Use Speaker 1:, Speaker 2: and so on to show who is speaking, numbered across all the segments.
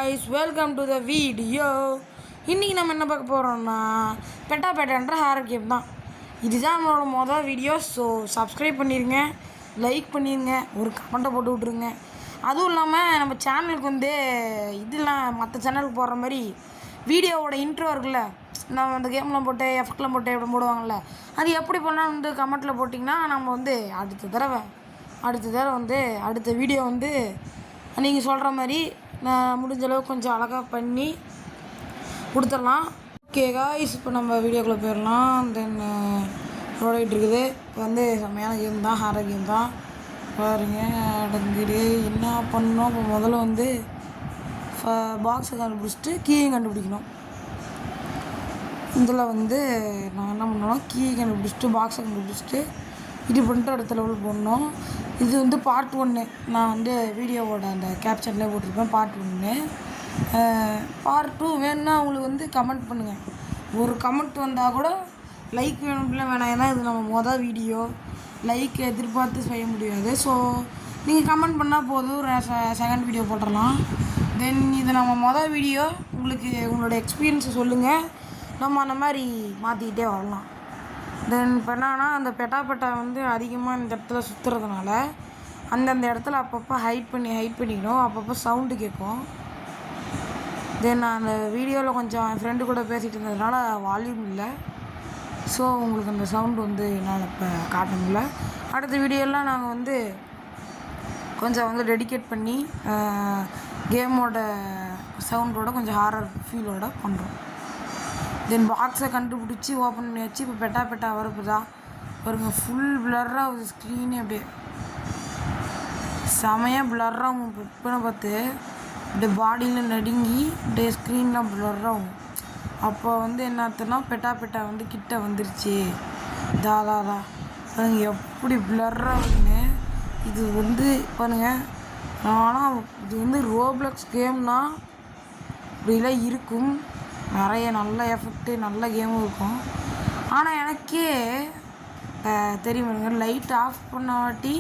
Speaker 1: guys, welcome to the video. இன்றைக்கி நம்ம என்ன பார்க்க போகிறோம்னா பெட்டான்ற ஹாரர் கேம் தான். இதுதான் நம்மளோட மொதல் வீடியோ. ஸோ சப்ஸ்கிரைப் பண்ணிடுங்க, லைக் பண்ணிடுங்க, ஒரு கமெண்ட்டை போட்டு விட்ருங்க. அதுவும் இல்லாமல் நம்ம சேனலுக்கு வந்து இதெல்லாம் மற்ற சேனலுக்கு போடுற மாதிரி வீடியோவோட இன்ட்ரோ இருக்குல்ல, நம்ம அந்த கேம்லாம் போட்டு எஃபெக்ட்லாம் போட்டு எப்படி போடுவாங்கள்ல, அது எப்படி பண்ணால் வந்து கமெண்ட்டில் போட்டிங்கன்னா நம்ம வந்து அடுத்த தடவை வந்து அடுத்த வீடியோ வந்து நீங்கள் சொல்கிற மாதிரி நான் முடிஞ்ச அளவுக்கு கொஞ்சம் அழகாக பண்ணி கொடுத்துடலாம். ஓகே காய்ஸ், இப்போ நம்ம வீடியோக்குள்ளே போயிடலாம். தென் ப்ராடக்ட் இருக்குது. இப்போ வந்து செம்மையான கேம் தான், ஹாரர் கேம் தான். பாருங்க அடங்கிடு என்ன பண்ணணும். இப்போ முதல்ல வந்து பாக்ஸை கண்டுபிடிச்சிட்டு கீயும் கண்டுபிடிக்கணும். இதில் வந்து நான் என்ன பண்ணணும், கீ கண்டுபிடிச்சிட்டு பாக்ஸை கண்டுபிடிச்சிட்டு இது பண்ணிட்டு அடுத்த லெவல் போடணும். இது வந்து பார்ட் 1. நான் வந்து வீடியோவோட அந்த கேப்ஷன்லேயே போட்டிருப்பேன் பார்ட் 1. பார்ட் 2 வேணும்னா உங்களுக்கு வந்து கமெண்ட் பண்ணுங்கள். ஒரு கமெண்ட் வந்தால் கூட லைக் வேணும்ல வேணாம், ஏன்னா இது நம்ம மொதல் வீடியோ, லைக் எதிர்பார்த்து செய்ய முடியாது. ஸோ நீங்கள் கமெண்ட் பண்ணால் போதும், ஒரு செகண்ட் வீடியோ போட்டுடலாம். தென் இது நம்ம மொதல் வீடியோ, உங்களுக்கு உங்களோட எக்ஸ்பீரியன்ஸை சொல்லுங்கள், நம்ம அந்த மாதிரி மாற்றிக்கிட்டே வரலாம். தென் இப்போ என்னன்னா, அந்த பெட்டா வந்து அதிகமாக இந்த இடத்துல சுற்றுறதுனால அந்தந்த இடத்துல அப்பப்போ ஹைட் பண்ணிக்கணும். அப்பப்போ சவுண்டு கேட்கும். தென் நான் அந்த வீடியோவில் கொஞ்சம் என் ஃப்ரெண்டு கூட பேசிகிட்டு இருந்ததுனால வால்யூம் இல்லை. ஸோ உங்களுக்கு அந்த சவுண்டு வந்து என்னால் இப்போ காட்ட முடியல. அடுத்த வீடியோலாம் நாங்கள் வந்து கொஞ்சம் வந்து டெடிகேட் பண்ணி கேமோட சவுண்டோட கொஞ்சம் ஹாரர் ஃபீலோட பண்ணுறோம். தென் பாக்ஸை கண்டுபிடிச்சி ஓப்பன் பண்ணி வச்சு இப்போ பெட்டா வரப்போதா பாருங்க. ஃபுல் பிளர்ராக ஒரு ஸ்க்ரீனே அப்படியே செமையாக பிளர்ராகும். இப்போ பார்த்து அப்படியே பாடியில் நடுங்கி அப்படியே ஸ்க்ரீன்லாம் பிளர்ராகும். அப்போ வந்து என்ன அர்த்தம்னா பெட்டா வந்து கிட்ட வந்துருச்சு. தாதாதா பாருங்க எப்படி பிளர்ராகுன்னு. இது வந்து பாருங்க, ஆனால் இது வந்து ரோப்ளக்ஸ் கேம்னா இப்படிலாம் இருக்கும். நிறைய நல்ல எஃபெக்ட்டு நல்ல கேமும் இருக்கும். ஆனால் எனக்கே தெரியுமாங்க, லைட் ஆஃப் பண்ண வாட்டி,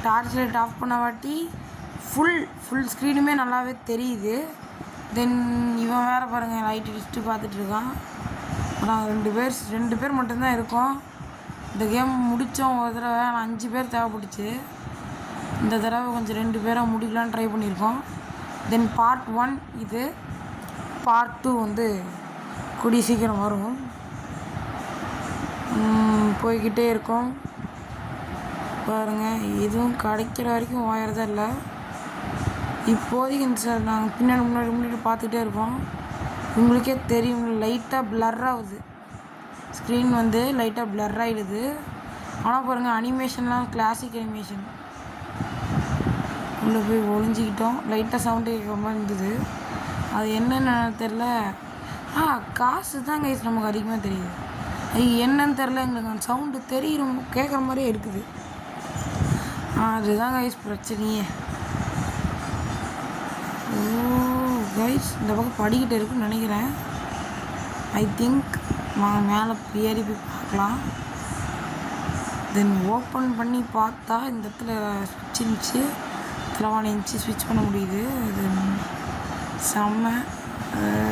Speaker 1: டார்ச் லைட் ஆஃப் பண்ண வாட்டி ஃபுல் ஸ்க்ரீனுமே நல்லாவே தெரியுது. தென் இவன் வேறு பாருங்கள் லைட் அடிச்சுட்டு பார்த்துட்ருக்கான். ஆனால் ரெண்டு பேர் மட்டும்தான் இருக்கோம். இந்த கேம் முடித்தோம் ஒரு தடவை, ஆனால் 5 பேர் தேவைப்பட்டுச்சு. இந்த தடவை கொஞ்சம் 2 பேராக முடிக்கலான்னு ட்ரை பண்ணியிருக்கோம். தென் பார்ட் 1 இது. பார்ட் 2 வந்து கூடிய சீக்கிரம் வரும். போய்கிட்டே இருக்கோம் பாருங்கள். எதுவும் கிடைக்கிற வரைக்கும் ஓயறதா இல்லை. இப்போதைக்கு இந்த நாங்கள் முன்னாடி பார்த்துக்கிட்டே இருக்கோம். உங்களுக்கே தெரியும், லைட்டாக பிளர் ஆகுது ஸ்க்ரீன், வந்து லைட்டாக பிளர் ஆகிடுது. ஆனால் பாருங்கள் அனிமேஷன்லாம் கிளாசிக் அனிமேஷன். உள்ளே போய் ஒளிஞ்சிக்கிட்டோம். லைட்டாக சவுண்டு கேட்குற மாதிரி இருந்தது. அது என்னென்னு தெரில. காசு தான் கைஸ் நமக்கு அதிகமாக தெரியுது. அது என்னன்னு தெரில, எங்களுக்கு அந்த சவுண்டு தெரியும் கேட்குற மாதிரியே இருக்குது. அதுதான் கைஸ் பிரச்சனையே. ஓ கைஸ், இந்த பக்கம் படிக்கிட்டு இருக்குன்னு நினைக்கிறேன். ஐ திங்க் நாங்கள் மேலே ஏறி போய் பார்க்கலாம். தென் ஓப்பன் பண்ணி பார்த்தா இந்த இடத்துல ஸ்விட்ச் இருந்துச்சு, தலைவாணி இருந்துச்சு, ஸ்விட்ச் பண்ண முடியுது. தென் செம்ம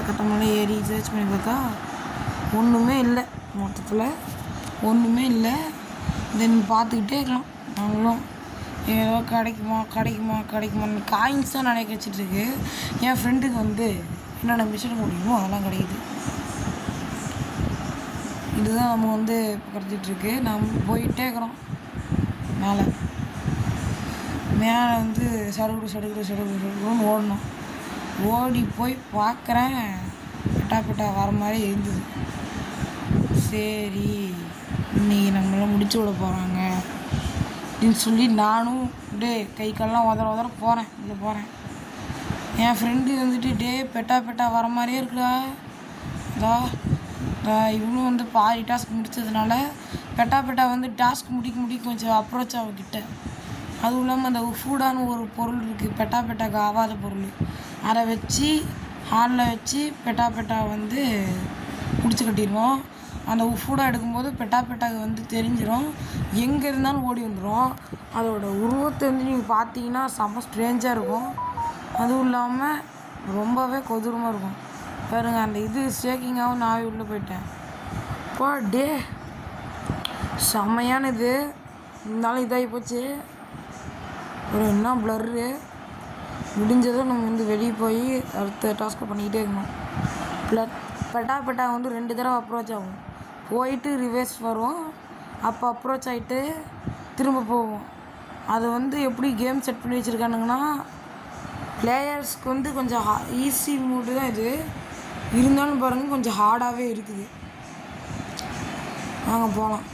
Speaker 1: கட்டமெல்லாம் ஏறி சர்ச் பண்ணி பார்த்தா ஒன்றுமே இல்லை, மொத்தத்தில் ஒன்றுமே இல்லை. தென் பார்த்துக்கிட்டே இருக்கலாம். நாங்களும் ஏதோ கிடைக்குமான்னு காயின்ஸ் தான் நிறைய கிடச்சிட்ருக்கு. என் ஃப்ரெண்டுக்கு வந்து என்னென்ன மிஷின் முடியுமோ அதெல்லாம் கிடைக்குது. இதுதான் நம்ம வந்து இப்போ கிடச்சிட்ருக்கு. நம்ம போயிட்டே இருக்கிறோம். மேலே வந்து சடுகுடுன்னு ஓடணும். ஓடி போய் பார்க்குறேன், பெட்டா வர மாதிரி இருந்தது. சரி இன்னைக்கு நம்மளாம் முடிச்சு விட போகிறாங்க அப்படின்னு சொல்லி நானும் கை கால்லாம் உதற போகிறேன். இதில் போகிறேன். என் ஃப்ரெண்டு வந்துட்டு பெட்டா வர மாதிரியே இருக்குடா. இவனும் வந்து பாதி டாஸ்க் முடித்ததுனால பெட்டா வந்து டாஸ்க் முடிக்க கொஞ்சம் அப்ரோச் ஆகிக்கிட்ட. அதுவும் இல்லாமல் அந்த ஃபுடான ஒரு பொருள் இருக்குது, பெட்டாக்கு ஆகாத பொருள், அதை வச்சு ஹாலில் வச்சு பெட்டா வந்து முடிச்சு கட்டிடுவோம். அந்த ஃபுடாக எடுக்கும்போது பெட்டாக்கு வந்து தெரிஞ்சிடும், எங்கே இருந்தாலும் ஓடி வந்துடும். அதோட உருவத்தை வந்து நீங்கள் பார்த்தீங்கன்னா செம்ம ஸ்ட்ரேஞ்சாக இருக்கும். அதுவும் இல்லாமல் ரொம்பவே கொடூரமாக இருக்கும் பாருங்க. அந்த இது ஷேக்கிங்காகவும் நான் உள்ளே போயிட்டேன். பா டே செம்மையானது, இருந்தாலும் இதாகி போச்சு. ஒரு என்ன ப்ளர்ரு. முடிஞ்சதும் நம்ம வந்து வெளியே போய் அடுத்த டாஸ்க்கை பண்ணிக்கிட்டே இருக்கணும். பெட்டா வந்து 2 தடவை அப்ரோச் ஆகும். போயிட்டு ரிவர்ஸ் வரும், அப்போ அப்ரோச் ஆகிட்டு திரும்ப போவோம். அது வந்து எப்படி கேம் செட் பண்ணி வச்சுருக்கானுங்கன்னா, பிளேயர்ஸ்க்கு வந்து கொஞ்சம் ஈஸி மூடு தான் இது, இருந்தாலும் பாருங்கள் கொஞ்சம் ஹார்டாகவே இருக்குது. வாங்க போகலாம்.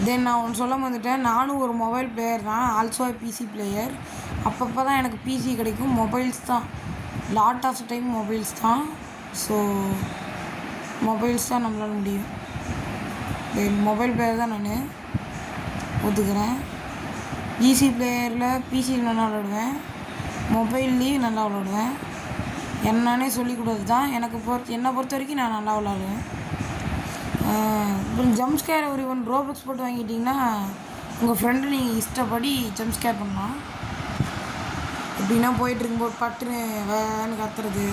Speaker 1: தென் நான் ஒன்று சொல்ல வந்துட்டேன், நானும் ஒரு மொபைல் பிளேயர் தான், ஆல்சோ பிசி பிளேயர். அப்பப்போ தான் எனக்கு பிசி கிடைக்கும், மொபைல்ஸ் தான் லாட் ஆஃப் டைம் மொபைல்ஸ் தான். ஸோ மொபைல்ஸ் தான் நம்மளால் முடியும். மொபைல் பிளேயர் தான் நான் ஒத்துக்கிறேன். பிசி பிளேயரில் பிசியில் நல்லா விளாடுவேன், மொபைல்லையும் நல்லா விளாடுவேன். என்னன்னே சொல்லிக்கூடாது தான், என்னை பொறுத்த வரைக்கும் நான் நல்லா விளாடுவேன். இப்போ ஜம்ப்ஸ்கேர் ஒரு 1 ரோபக்ஸ் போட்டு வாங்கிட்டிங்கன்னா உங்கள் ஃப்ரெண்டு நீங்கள் இஷ்டப்படி ஜம்ப்ஸ்கேர் பண்ணலாம். எப்படின்னா போயிட்டுருக்கும்போது பட்டுன்னு வேன்னு கத்துறது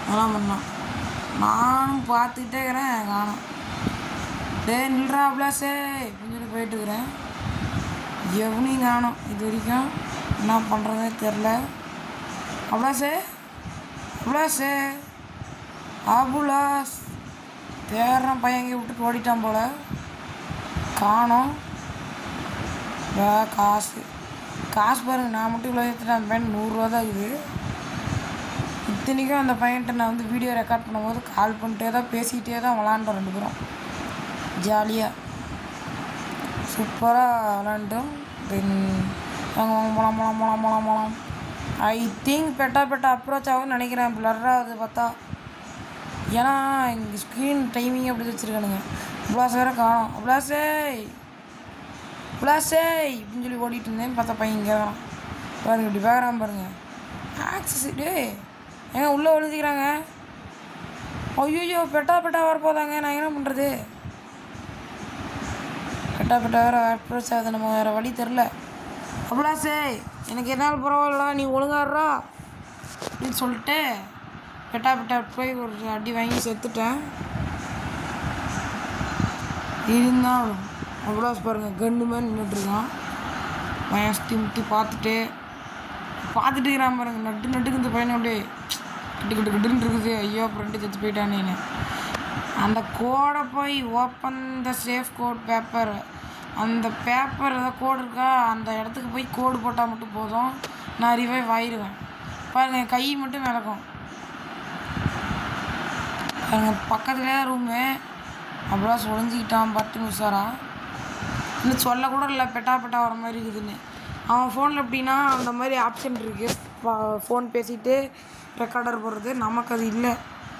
Speaker 1: அதெல்லாம் பண்ணலாம். நானும் பார்த்துக்கிட்டே இருக்கிறேன், காணும் டே நில்றா அப்ளாஸே அப்படின்னு சொல்லி போயிட்டுருக்குறேன். எவனையும் காணும் இது வரைக்கும், என்ன பண்ணுறதே தெரில. அப்ளாஸே அபுலாஸ் தேடுறான் பையன், எங்கே விட்டுட்டு ஓடிட்டான் போல், காணோம். காசு பாருங்கள், நான் மட்டும் இவ்வளோ எடுத்துட்டேன். அந்த பையன் 100 ரூபா தான் இருக்குது. இத்தனைக்கும் அந்த பையன்கிட்ட நான் வந்து வீடியோ ரெக்கார்ட் பண்ணும்போது கால் பண்ணிட்டே தான் பேசிக்கிட்டே தான் விளாண்டோம் 2 பேரும் ஜாலியாக சூப்பராக விளாண்டோம். தென் போகலாம். ஐ திங்க் பெட்டா அப்ரோச் ஆகும்னு நினைக்கிறேன். பிளர்ராகுது பார்த்தா, ஏன்னா இங்கே ஸ்க்ரீன் டைமிங் அப்படி வச்சுருக்கானுங்க. அப்ளாஸ் வேறு காணும். அப்ளாஸே அப்படின்னு சொல்லி ஓடிட்டு இருந்தேன், பார்த்தா பையன் இங்கே தான் பாருங்க, இப்படி பார்க்குறான் பாருங்க. ஆக்சஸ் டே ஏங்க உள்ளே ஒழிஞ்சிக்கிறாங்க. ஐயோ பெட்டா வரப்போதாங்க, நான் என்ன பண்ணுறது? பெட்டா வேறு அப்ரோச் ஆகுது, நம்ம வேறு வழி தெரில. அப்ளாஸே எனக்கு என்னால் பரவாயில்லடா, நீ ஒழுங்காடுறா அப்படின்னு சொல்லிட்டு பெட்டா போய் ஒரு அடி வாங்கி செத்துட்டேன். இருந்தாலும் அப்ளாஸ் பாருங்கள் கன்று மாதிரி நின்றுட்டுருக்கான். வயசு முட்டி பார்த்துட்டு இருக்கிறான் பாருங்க. நட்டுக்கு இந்த பையனை அப்படியே கிட்டுன்னு இருக்குது. ஐயோ ஃப்ரெண்டு செத்து போயிட்டானேன்னு அந்த கோடை போய் open the safe code paper, அந்த பேப்பர் ஏதாவது கோடு இருக்கா அந்த இடத்துக்கு போய் கோடு போட்டால் மட்டும் போதும், நான் ரிவைவ் ஆயிடுவேன். பாருங்கள் கை மட்டும் மிளக்கும். பாருங்கள் பக்கத்துலேயே ரூமு. அப்ளாஸ் ஒழிஞ்சிக்கிட்டான் பட்டுன்னு உஷாரா. இன்னும் சொல்லக்கூட இல்லை பெட்டா வர மாதிரி இருக்குதுன்னு. அவன் ஃபோனில் எப்படின்னா அந்த மாதிரி ஆப்ஷன் இருக்குது, ஃபோன் பேசிகிட்டு ரெக்கார்டர் போடுறது. நமக்கு அது இல்லை,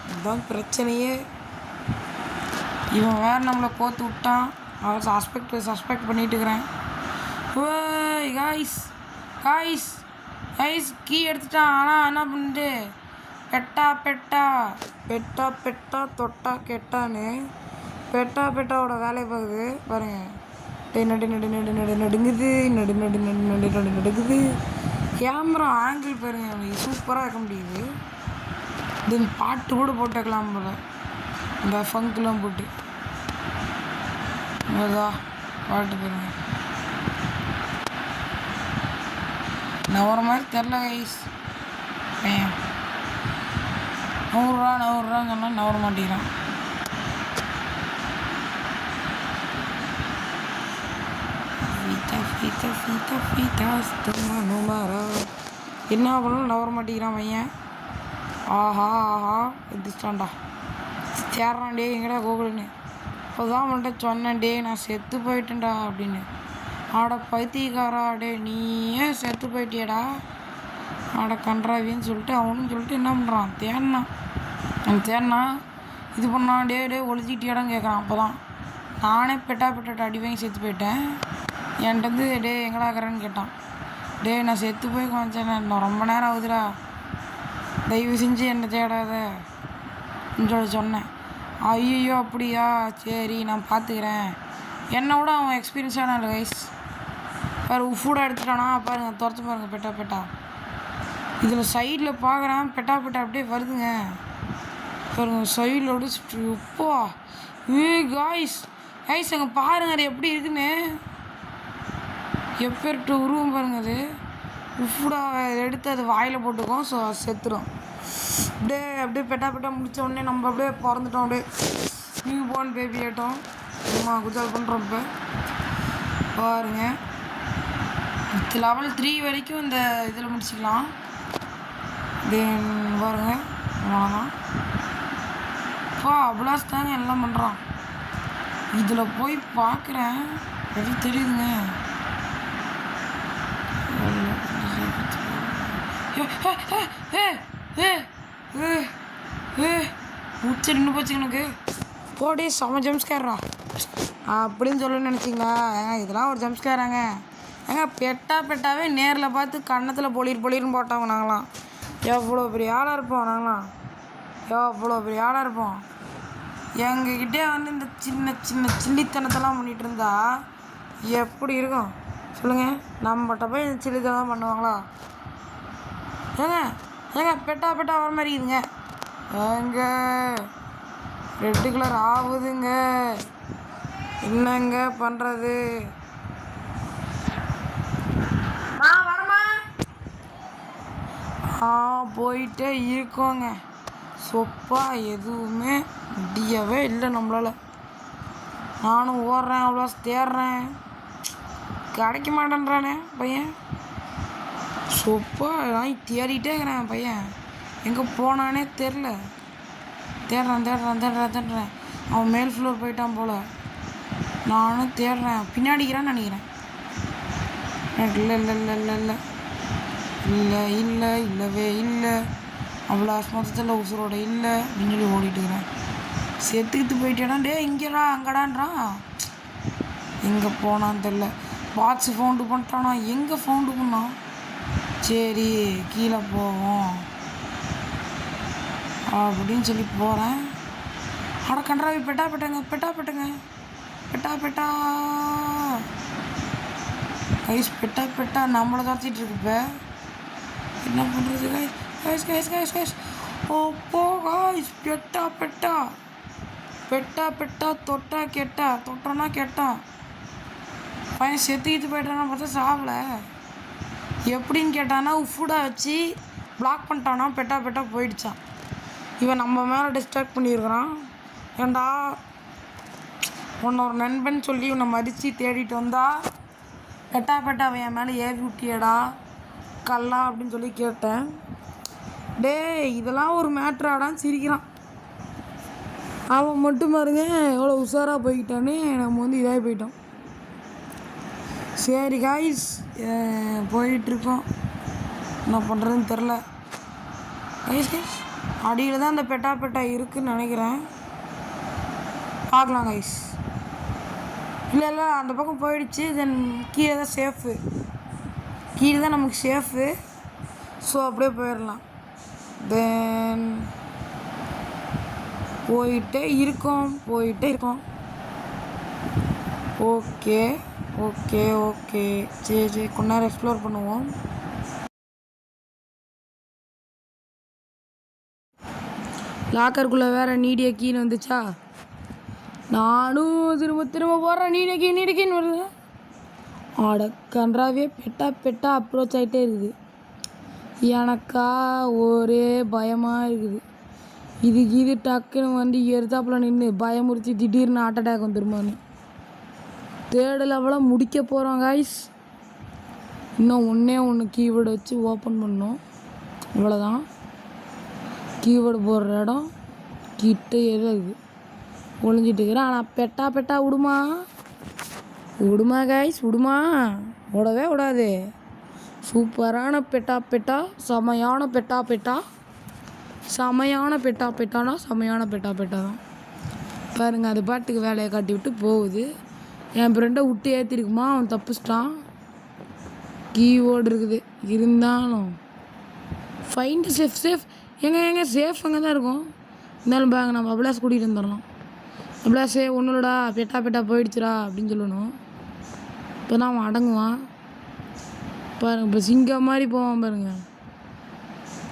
Speaker 1: அதுதான் பிரச்சனையே. இவன் வேறு நம்மளை கோத்து விட்டான். அவன் சஸ்பெக்ட் பண்ணிட்டு இருக்கிறேன். ஓய் காய்ஸ் கீ எடுத்துட்டான். ஆனால் என்ன பண்ணிட்டு பெட்டா தொட்டா கெட்டான்னு பெட்டாவோட வேலையை பார்க்குது பாருங்கள். நடுங்குது. கேமரா ஆங்கிள் பாருங்கள், சூப்பராக இருக்க முடியுது. தென் பாட்டு கூட போட்டு வைக்கலாம் போல், இந்த ஃபங்க்லாம் போட்டு. அதான் பாட்டு பாருங்க, நவர மாதிரி தெரில கைஸ். 100 ரூபான்னு சொன்னால் நவர மாட்டேங்கிறான். என்ன பண்ணாலும் நவர மாட்டேங்கிறான் பையன். ஆஹா எதிர்த்தான்டா சேர்றான். டே எங்கடா கோகுல்னு இப்போதான் மட்டும் சொன்னேன், டே நான் செத்து போயிட்டேன்டா அப்படின்னு. ஆட பைத்தியக்காரா, டே நீயே செத்து போயிட்டியடா ஆட கன்றாவின்னு சொல்லிட்டு அவனும் சொல்லிட்டு என்ன பண்ணுறான், தேடினா இது பண்ணான். டே ஒழிச்சிக்கிட்டியாடான்னு கேட்குறான். அப்போ தான் நானே பெட்டா அடி வாங்கி செத்து போயிட்டேன். என்கிட்ட வந்து டே எங்கடா இருக்கிறேன்னு கேட்டான். டே நான் செத்து போய் கொஞ்சம் நான் ரொம்ப நேரம் ஆகுதுடா, தயவு செஞ்சு என்னை தேடாதன்னு சொல்லி சொன்னேன். ஐயோ அப்படியா, சரி நான் பார்த்துக்கிறேன். என்னை விட அவன் எக்ஸ்பீரியன்ஸான கைஸ். வேறு உஃபூடாக எடுத்துட்டானா பாருங்கள், துரத்து பாருங்கள் பெட்டா இதில் சைடில் பார்க்குறேன் பெட்டா அப்படியே வருதுங்க. பாருங்க சைடில் அப்படியே எப்போ காய்ஸ் அங்கே பாருங்க அது எப்படி இருக்குன்னு. எப்பேர்கிட்ட உருவம் பாருங்க அது. உஃப்டா எடுத்து அது வாயில் போட்டுக்கோம். ஸோ செத்துரும். அப்படியே பெட்டா முடித்த உடனே நம்ம அப்படியே பிறந்துட்டோம். அப்படியே நியூ பார்ன் பேபி ஆகிட்டோம். அம்மா குஜால் பண்ணுறோம். இப்போ பாருங்க லெவல் 3 வரைக்கும் இந்த இதில் முடிச்சுக்கலாம். தென் பாருங்க அவ்வளோதான். அவ்வளோஸ் தாங்க எல்லாம் பண்ணுறான். இதில் போய் பார்க்குறேன் எப்படி தெரியுதுங்க. உச்சி நின்று போச்சு எனக்கு. போடி செம ஜம்ஸ்கேர்ரா அப்படின்னு சொல்ல நினச்சிங்களா? இதெல்லாம் ஒரு ஜம்ஸ்கேராங்க. பெட்டாவே நேரில் பார்த்து கன்னத்தில் பொலிர்னு போட்டவங்க நாங்களாம். எவ்வளோ பெரிய ஆளாக இருப்போம் நாங்களாம். எவ்வளோ பெரிய ஆளாக இருப்போம். எங்ககிட்டே வந்து இந்த சின்ன சில்லித்தனத்தெல்லாம் பண்ணிகிட்டு இருந்தா எப்படி இருக்கும் சொல்லுங்கள்? நம்மகிட்ட போய் இந்த சில்லித்தனம் பண்ணுவாங்களா? பெட்டா வர மாதிரி இருக்குதுங்க. ரெட்டு கலர் ஆகுதுங்க. என்னங்க பண்ணுறது? போயிட்டே இருக்கோங்க. சொப்பா எதுவுமே முடியவே இல்லை நம்மளால். நானும் ஓடுறேன் அவ்வளோ தேடுறேன் கிடைக்க மாட்டேன்றானே பையன். சொப்பா நான் தேடிட்டே இருக்கிறேன். பையன் எங்கே போனானே தெரில. தேடுறேன். அவன் மேல் ஃப்ளோர் போயிட்டான் போல். நானும் தேடுறேன். பின்னாடிக்கிறான்னு நினைக்கிறேன். இல்லவே இல்லை. அவ்வளோ மொத்தத்தில் உசுரோட இல்லை அப்படின்னு சொல்லி ஓடிட்டு இருக்கிறேன். செத்துக்கிட்டு போயிட்டேனா? இங்கேடா அங்கடான்றான். எங்கே போனான்னு தெரில. பாக்ஸு ஃபவுண்டு பண்ணிட்டானா? எங்கே ஃபவுண்டு பண்ணான்? சரி கீழே போவோம் அப்படின்னு சொல்லி போகிறேன். கன்றாவி பெட்டா கைஸ் பெட்டா நம்மளை துரத்திட்டு இருக்கு. இப்போ என்ன பண்ணுறது கைஸ்? ஓப்போ கைஸ் பெட்டா தொட்டனா கெட்டான். பையன் செத்துக்கிட்டு போயிட்டானா பார்த்தா சாவலை. எப்படின்னு கேட்டானா உஃபுடாக வச்சு பிளாக் பண்ணிட்டானா. பெட்டா போயிடுச்சான். இவன் நம்ம மேலே டிஸ்ட்ராக்ட் பண்ணியிருக்கிறான். ஏண்டா உன்னை ஒரு நண்பன் சொல்லி உன்னை மதித்து தேடிட்டு வந்தா பெட்டா என் மேலே ஏவி விட்டியடா கல்லா அப்படின்னு சொல்லி கேட்டேன். இதெல்லாம் ஒரு மேட்ராடான்னு சிரிக்கிறான். அவன் மட்டும் பாருங்க எவ்வளோ உஷாராக போய்கிட்டானே. நம்ம வந்து இதாகி போயிட்டோம். சரி காய்ஸ் போயிட்டுருக்கோம். என்ன பண்ணுறதுன்னு தெரில. கைஸ் அடியில் தான் அந்த பெட்டா இருக்குதுன்னு நினைக்கிறேன். பார்க்கலாம் கைஸ். இல்லை அந்த பக்கம் போயிடுச்சு. தென் கீழே தான் சேஃபு. கீழே தான் நமக்கு சேஃபு. ஸோ அப்படியே போயிடலாம். தென் போயிட்டே இருக்கோம். ஓகே சரி கொஞ்ச நேரம் எக்ஸ்ப்ளோர் பண்ணுவோம். லாக்கருக்குள்ளே வேறு நீடிய கீன்னு வந்துச்சா? நானும் திரும்ப போடுறேன். நீடிய வருது. கன்றாவே பெட்டா அப்ரோச் ஆகிட்டே இருக்குது. எனக்கா ஒரே பயமாக இருக்குது. இது டக்குன்னு வந்து எருத்தாப்புல நின்று பயமுறுத்தி திடீர்னு ஹார்ட் அட்டாக் வந்துருமான்னு. தேர்டு லெவலாக முடிக்க போகிறோம் காய்ஸ். இன்னும் ஒன்று கீவேர்டு வச்சு ஓப்பன் பண்ணோம். இவ்வளோதான். கீவேர்டு போடுற இடம் கிட்டே இருக்குது. ஒளிஞ்சிட்டு இருக்கிறேன். ஆனால் பெட்டா விடுமா காய்ஸ் விடுமா. விடவே விடாது. சூப்பரான பெட்டா செமையான பெட்டா செமையான பெட்டா தான். பாருங்கள் அது பாட்டுக்கு வேலையை காட்டி விட்டு போகுது. என் ஃப்ரெண்டை விட்டு ஏற்றிருக்குமா. அவன் தப்பிச்சிட்டான். கீவோர்டு இருக்குது இருந்தாலும் ஃபைண்ட் சேஃப் எங்க சேஃப் அங்கே தான் இருக்கும். இருந்தாலும் பாருங்க நம்ம அபிலாஸ் கூட்டிகிட்டு வந்துடலாம். அபிலாஸே ஒன்றும் இல்லடா பெட்டா போயிடுச்சுடா அப்படின்னு சொல்லணும். இப்போ தான் அவன் அடங்குவான். பாருங்கள் இப்போ சிங்கம் மாதிரி போவான் பாருங்க.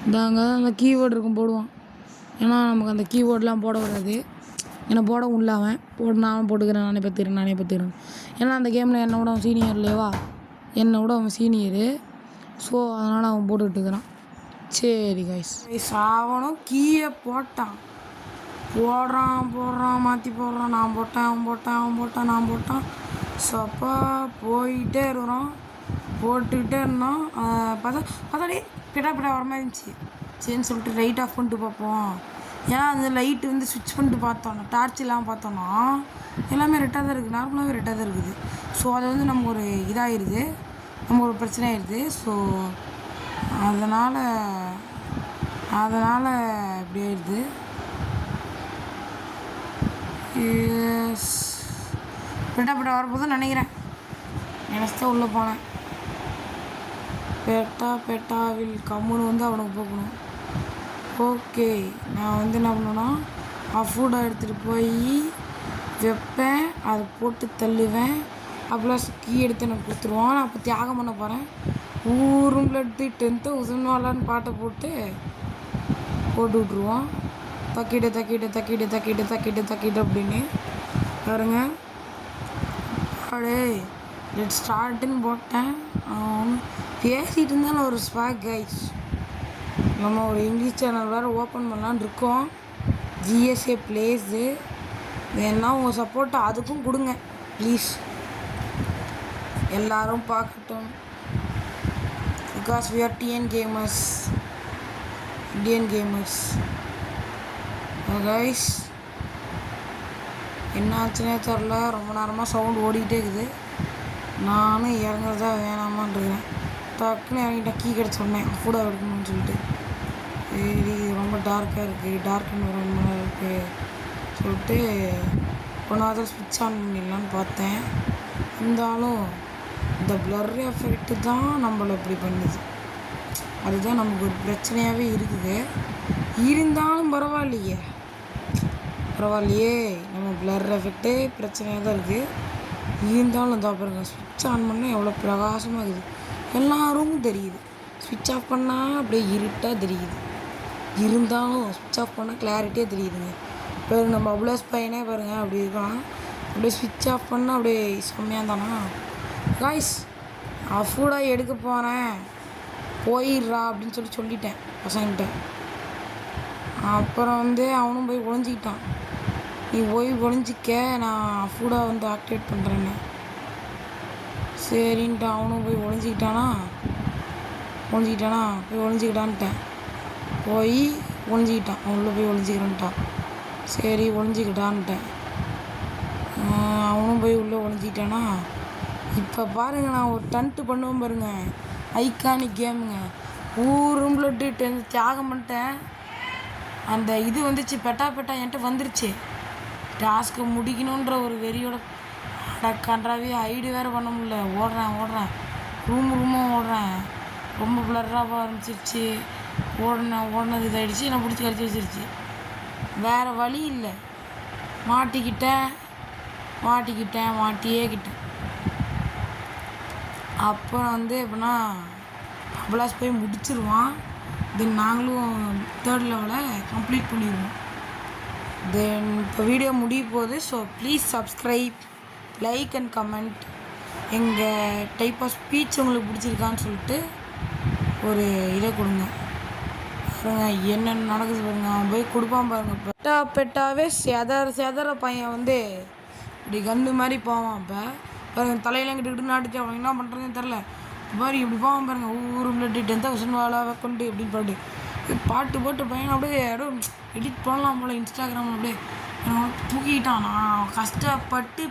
Speaker 1: இந்தாங்க அந்த கீவேர்டு இருக்கும் போடுவான். ஏன்னா நமக்கு அந்த கீவேர்டெலாம் போட வராது. என்னை போட முடியல அவன் நான் போட்டுக்கிறேன். நானே பார்த்துக்கிறேன். ஏன்னா அந்த கேமில் என்னை விட அவன் சீனியர் இல்லையவா, என்னை விட அவன் சீனியரு. ஸோ அதனால் அவன் போட்டுக்கிட்டுருக்கிறான். சரி கைஸ், அவனும் கீயை போட்டான். போடுறான் மாற்றி போடுறான். நான் போட்டேன் நான் போட்டான். ஸோ அப்போ போயிட்டே இருக்கிறோம். போட்டுக்கிட்டே இருந்தோம். பார்த்தாடி பிடா வர மாதிரி இருந்துச்சு. சரின்னு சொல்லிட்டு லைட் ஆஃப் பண்ணிட்டு பார்ப்போம். ஏன்னா அந்த லைட்டு வந்து சுவிட்ச் பண்ணிட்டு பார்த்தோன்னா, டார்ச் இல்லாமல் பார்த்தோன்னா எல்லாமே ரெட்டாக தான் இருக்குது. நார்மலாகவே ரெட்டாக தான் இருக்குது. ஸோ அது வந்து நமக்கு ஒரு இதாகிடுது, நமக்கு ஒரு பிரச்சனை ஆயிடுது. ஸோ அதனால் இப்படி ஆயிடுது. பெட்டா வரப்போதும் நினைக்கிறேன். நினச்சிதான் உள்ளே போனேன். பெட்டாவில் கம்முன்னு வந்து அவனுக்கு போகணும். ஓகே, நான் வந்து என்ன பண்ணுவேன்னா ஃபுட்டாக எடுத்துகிட்டு போய் வைப்பேன். அதை போட்டு தள்ளுவேன். அப்போலாம் கீ எடுத்து எனக்கு கொடுத்துருவான். நான் அப்போ தியாகம் பண்ண போகிறேன். ஊரும் பிளட்டு 10th உசன்வாலான்னு பாட்டை போட்டு விட்ருவோம். தக்கிட்டு அப்படின்னு பாருங்க. அப்படியே லெட் ஸ்டார்ட்டுன்னு போட்டேன். பேசிகிட்டு இருந்தாலும் ஒரு ஸ்வாக் கைஸ். நம்ம ஒரு இங்கிலீஷ் சேனல் வேறு ஓப்பன் பண்ணலான்னு இருக்கோம். GSA place. வேணா உங்கள் சப்போர்ட்டை அதுக்கும் கொடுங்க ப்ளீஸ். எல்லோரும் பார்க்கட்டும். Because we are Indian gamers. Guys, என்னாச்சுன்னே தெரில. ரொம்ப நேரமாக சவுண்டு ஓடிக்கிட்டே இருக்குது. நானும் இறங்குறதா வேணாமான்னு இருக்கிறேன். டக்குன்னு இறங்கிட்டேன். கீ கிடச்ச சொன்னேன் ஃபுட்டாக எடுக்கணும்னு சொல்லிட்டு. சரி, ரொம்ப டார்க்காக இருக்குது, டார்க் என்விரான்மெண்ட்டாக இருக்குது சொல்லிட்டு ஒன்றாவது ஸ்விட்ச் ஆன் பண்ணிடலான்னு பார்த்தேன். இருந்தாலும் இந்த பிளர் எஃபெக்ட்டு தான் நம்மளை இப்படி பண்ணுது. அதுதான் நமக்கு ஒரு பிரச்சனையாகவே இருக்குது. இருந்தாலும் பரவாயில்லையே, நம்ம பிளர் எஃபெக்டே பிரச்சனையாக தான் இருக்குது. இருந்தாலும் தான் பாருங்க, ஸ்விட்ச் ஆன் பண்ணால் எவ்வளோ பிரகாசமாக இருக்குது. எல்லாரும் தெரியுது. ஸ்விட்ச் ஆஃப் பண்ணால் அப்படியே இருட்டாக தெரியுது. இருந்தாலும் ஸ்விட்ச் ஆஃப் பண்ணால் கிளாரிட்டியாக தெரியுதுங்க. பாருங்க, நம்ம அவ்வளோஸ் பையனே பாருங்கள் அப்படி இருக்கலாம். அப்படியே ஸ்விட்ச் ஆஃப் பண்ணால் அப்படியே செம்மையாக தானா காய்ஸ். ஃபுட்டாக எடுக்க போகிறேன், போயிடுறா அப்படின்னு சொல்லிட்டேன் பசங்கிட்ட. அப்புறம் வந்து அவனும் போய் ஒழிஞ்சிக்கிட்டான். நீ போய் ஒழிஞ்சிக்க, நான் ஃபுட்டாக வந்து ஆக்டிவேட் பண்ணுறேன்னு. சரின்ட்டு அவனும் போய் ஒழிஞ்சிக்கிட்டானா போய் ஒழிஞ்சிக்கிட்டான்ட்டேன். போய் ஒழிஞ்சிக்கிட்டான். அவன் உள்ளே போய் ஒழிஞ்சிக்கிறேன்ட்டான். சரி ஒழிஞ்சிக்கிட்டான்ட்டேன். அவனும் போய் உள்ளே ஒழிஞ்சிக்கிட்டானா. இப்போ பாருங்கள், நான் ஒரு டன்ட்டு பண்ணுவேன் பாருங்கள். ஐகானிக் கேமுங்க. ஊரும் பிளட்டு 10th தியாகம் பண்ணிட்டேன். அந்த இது வந்துச்சு, பெட்டா என்கிட்ட வந்துருச்சு. டாஸ்க்கு முடிக்கணுன்ற ஒரு வெறியோட கன்றாவே ஐடி வேறு பண்ண முடியல. ஓடுறேன் ரூமும் ஓடுறேன். ரொம்ப பிளர்ராக ஆரம்பிச்சிருச்சு. ஓடினது இதாகிடுச்சு. என்னை பிடிச்சி கடிச்சு வச்சிருச்சு. வேறு வழி இல்லை. மாட்டிக்கிட்டேன். அப்புறம் வந்து எப்படின்னா அபலாஸ் போய் முடிச்சிருவான். தென் நாங்களும் 3rd லெவலை கம்ப்ளீட் பண்ணிடுவோம். தென் இப்போ வீடியோ முடிய போகுது. So please subscribe, like and comment. எங்கள் டைப் ஆஃப் ஸ்பீச் உங்களுக்கு பிடிச்சிருக்கான்னு சொல்லிட்டு ஒரு இதை கொடுங்க. பாருங்க என்னென்ன நடக்குது பாருங்க. அவன் போய் கொடுப்பான் பாருங்க. பெட்டாவே செதற பையன் வந்து இப்படி கன்று மாதிரி போவான். இப்போ பாருங்க, தலையெல்லாம் கிட்ட நாட்டுச்சு. அவன் என்ன பண்ணுறதுன்னு தெரில. மாதிரி இப்படி போவான் பாருங்க. ஊரும் பிளட்டு 10th உசன்வாலாவை கொண்டு இப்படின்னு பாட்டு போட்டு பையன் அப்படியே எடிட் பண்ணலாம் போல் இன்ஸ்டாகிராமில் அப்படியே தூக்கிட்டான். நான் கஷ்டப்பட்டு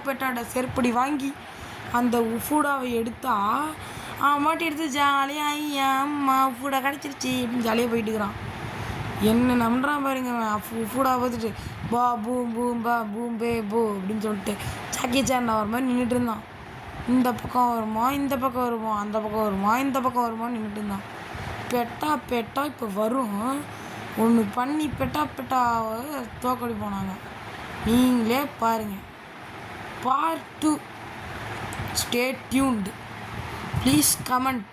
Speaker 1: பெட்டாட செருப்படி வாங்கி அந்த ஃபுடாவை எடுத்தா மாட்டி எடுத்து ஜாலியாக அம்மா ஃபுடாக கிடச்சிருச்சு அப்படின்னு ஜாலியாக போயிட்டுக்கிறான். என்ன நம்புறான் பாருங்க. ஃபுடாக பார்த்துட்டு பூம் பே பூ அப்படின்னு சொல்லிட்டு சாக்கி சாண்டா ஒரு மாதிரி நின்றுட்டு இருந்தான். இந்த பக்கம் வருமா, அந்த பக்கம் வருமான்னு நின்றுட்டு இருந்தான். பெட்டா இப்போ வரும். ஒன்று பண்ணி பெட்டாவை தோக்கடி போனாங்க. நீங்களே பாருங்கள். Part 2. Stay tuned. Please comment.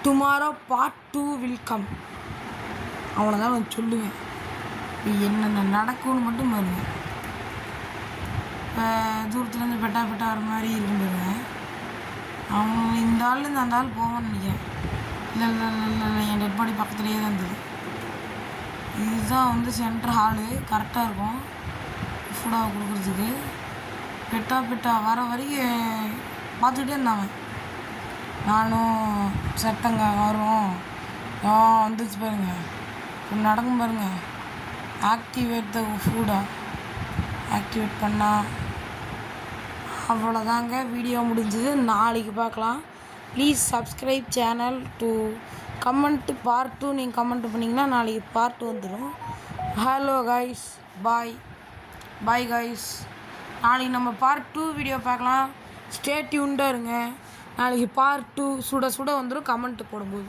Speaker 1: Tomorrow Part 2 will come. அவ்வளோதான் நான் சொல்லுவேன். என்னென்ன நடக்கும்னு மட்டும் பாருங்க. இப்போ தூரத்துலேருந்து பெட்டா வர மாதிரி இருக்கும் பாருங்க. அவங்க இந்த ஆள்லேருந்து அந்த ஆள் போவான்னு நினைக்கிறேன். இல்லை இல்லை இல்லை இல்லை இல்லை என் டெட் பாடி பக்கத்துலேயே தான் இருந்தது. இதுதான் வந்து சென்ட்ரு ஹாலு. கரெக்டாக இருக்கும் ஃபுட்டாக கொடுக்குறதுக்கு. பெட்டா வர வரைக்கும் பார்த்துக்கிட்டே இருந்தாங்க. நானும் சட்டங்க வரும் வந்துச்சு பாருங்க. இப்போ நடக்கும் பாருங்க. ஆக்டிவேட் த ஃபுட்டா ஆக்டிவேட் பண்ணால் அவ்வளோதாங்க. வீடியோ முடிஞ்சது. நாளைக்கு பார்க்கலாம். Please subscribe channel to comment part 2. நீங்கள் கமெண்ட் பண்ணிங்கன்னா நாளைக்கு பார்ட் 2 வந்துடும். Hello guys, bye guys. நாளைக்கு நம்ம பார்ட் 2 வீடியோ பார்க்கலாம். ஸ்டே டியூன்டாக இருங்க. நாளைக்கு பார்ட் 2 சுட வந்துடும் கமெண்ட் போடும்போது.